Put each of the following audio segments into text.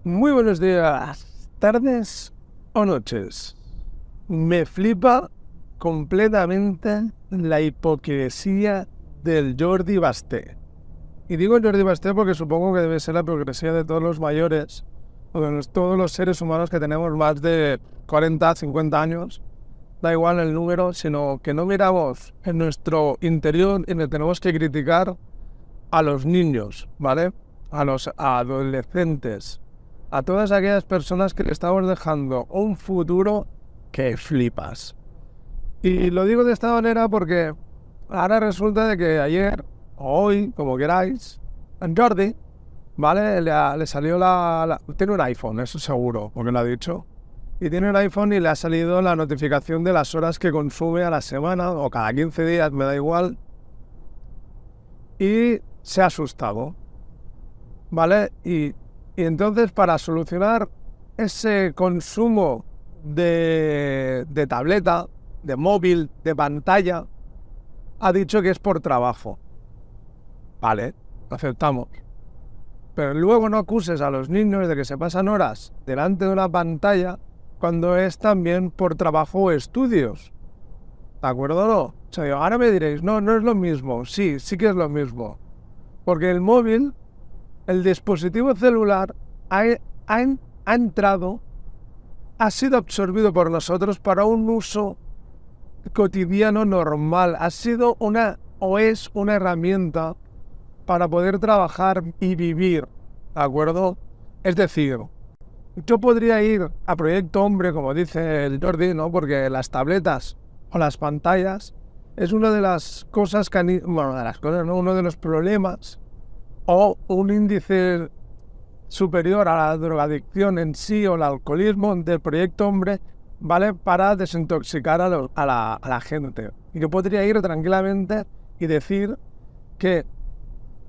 Muy buenos días, tardes o noches. Me flipa completamente la hipocresía del Jordi Basté. Y digo Jordi Basté porque supongo que debe ser la hipocresía de todos los mayores, o de todos los seres humanos que tenemos más de 40, 50 años. Da igual el número, sino que no miramos en nuestro interior y le tenemos que criticar a los niños, ¿vale? A los adolescentes, a todas aquellas personas que le estamos dejando un futuro que flipas. Y lo digo de esta manera porque ahora resulta de que ayer, o hoy, como queráis, a Jordi, ¿vale? Le salió tiene un iPhone, eso seguro, porque lo ha dicho. Y tiene un iPhone y le ha salido la notificación de las horas que consume a la semana, o cada 15 días, me da igual. Y se ha asustado, ¿vale? Y entonces, para solucionar ese consumo de tableta, de móvil, de pantalla, ha dicho que es por trabajo. Vale, aceptamos. Pero luego no acuses a los niños de que se pasan horas delante de una pantalla cuando es también por trabajo o estudios. ¿De acuerdo o no? O sea, ahora me diréis, no es lo mismo. Sí que es lo mismo. Porque el móvil, el dispositivo celular, ha entrado, ha sido absorbido por nosotros para un uso cotidiano normal. Ha sido es una herramienta para poder trabajar y vivir, ¿de acuerdo? Es decir, yo podría ir a Proyecto Hombre, como dice el Jordi, ¿no? Porque las tabletas o las pantallas es una de las cosas uno de los problemas o un índice superior a la drogadicción en sí o el alcoholismo del Proyecto Hombre, ¿vale? Para desintoxicar a la gente. Y yo podría ir tranquilamente y decir que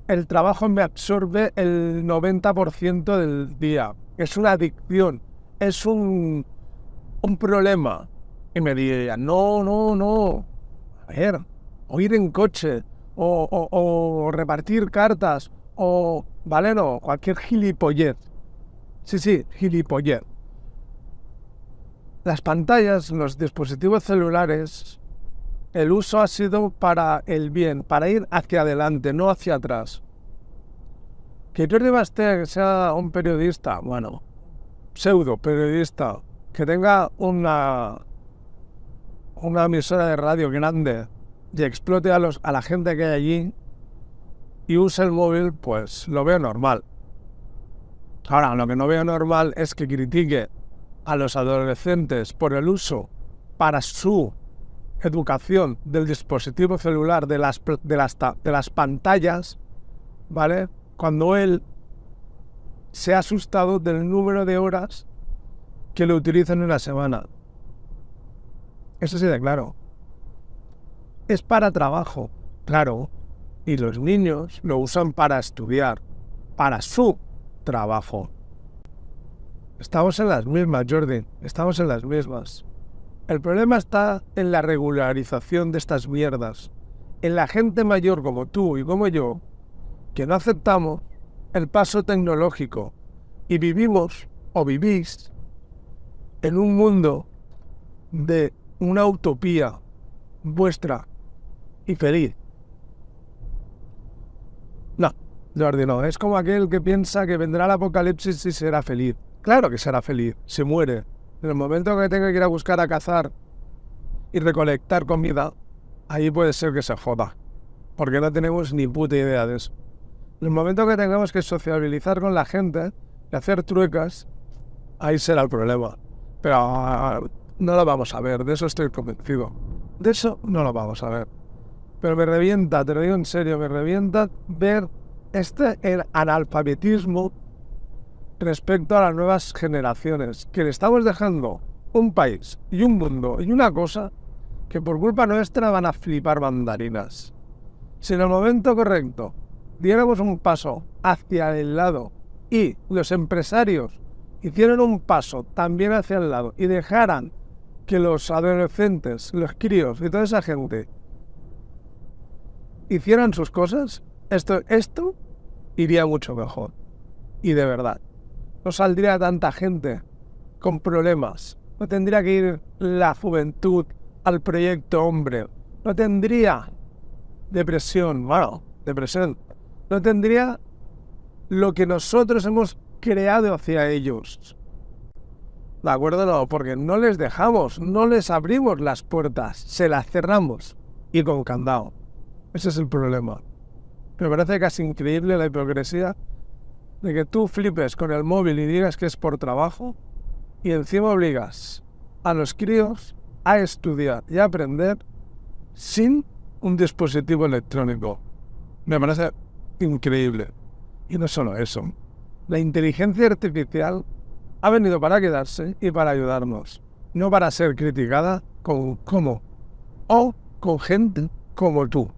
el trabajo me absorbe el 90% del día. Es una adicción, es un problema. Y me diría, no. A ver, o ir en coche, o repartir cartas, vale, no, cualquier gilipollez. Sí, gilipollez. Las pantallas, los dispositivos celulares, el uso ha sido para el bien, para ir hacia adelante, no hacia atrás. Que Jordi Basté sea un periodista, bueno, pseudo periodista, que tenga una emisora de radio grande y explote a la gente que hay allí y use el móvil, pues lo veo normal. Ahora, lo que no veo normal es que critique a los adolescentes por el uso para su educación del dispositivo celular, de las pantallas, ¿vale? Cuando él se ha asustado del número de horas que lo utilizan en una semana. Eso sí de claro. Es para trabajo, claro. Y los niños lo usan para estudiar, para su trabajo. Estamos en las mismas, Jordi. Estamos en las mismas. El problema está en la regularización de estas mierdas. En la gente mayor como tú y como yo, que no aceptamos el paso tecnológico y vivimos, o vivís, en un mundo de una utopía vuestra y feliz. No, Jordi, no. Es como aquel que piensa que vendrá el apocalipsis y será feliz. Claro que será feliz, se muere. En el momento que tenga que ir a buscar a cazar y recolectar comida, ahí puede ser que se joda. Porque no tenemos ni puta idea de eso. En el momento que tengamos que sociabilizar con la gente y hacer truecas, ahí será el problema. Pero no lo vamos a ver, de eso estoy convencido. De eso no lo vamos a ver. Pero me revienta, te lo digo en serio, me revienta ver el analfabetismo respecto a las nuevas generaciones, que le estamos dejando un país y un mundo y una cosa que por culpa nuestra van a flipar mandarinas. Si en el momento correcto diéramos un paso hacia el lado y los empresarios hicieran un paso también hacia el lado y dejaran que los adolescentes, los críos y toda esa gente hicieran sus cosas, esto iría mucho mejor. Y de verdad. no saldría tanta gente con problemas. No tendría que ir la juventud al proyecto hombre. No tendría depresión. No tendría lo que nosotros hemos creado hacia ellos. ¿De acuerdo? No, porque no les dejamos, no les abrimos las puertas, se las cerramos y con candado. Ese es el problema. Me parece casi increíble la hipocresía de que tú flipes con el móvil y digas que es por trabajo y encima obligas a los críos a estudiar y a aprender sin un dispositivo electrónico. Me parece increíble. Y no solo eso. La inteligencia artificial ha venido para quedarse y para ayudarnos, no para ser criticada con gente como tú.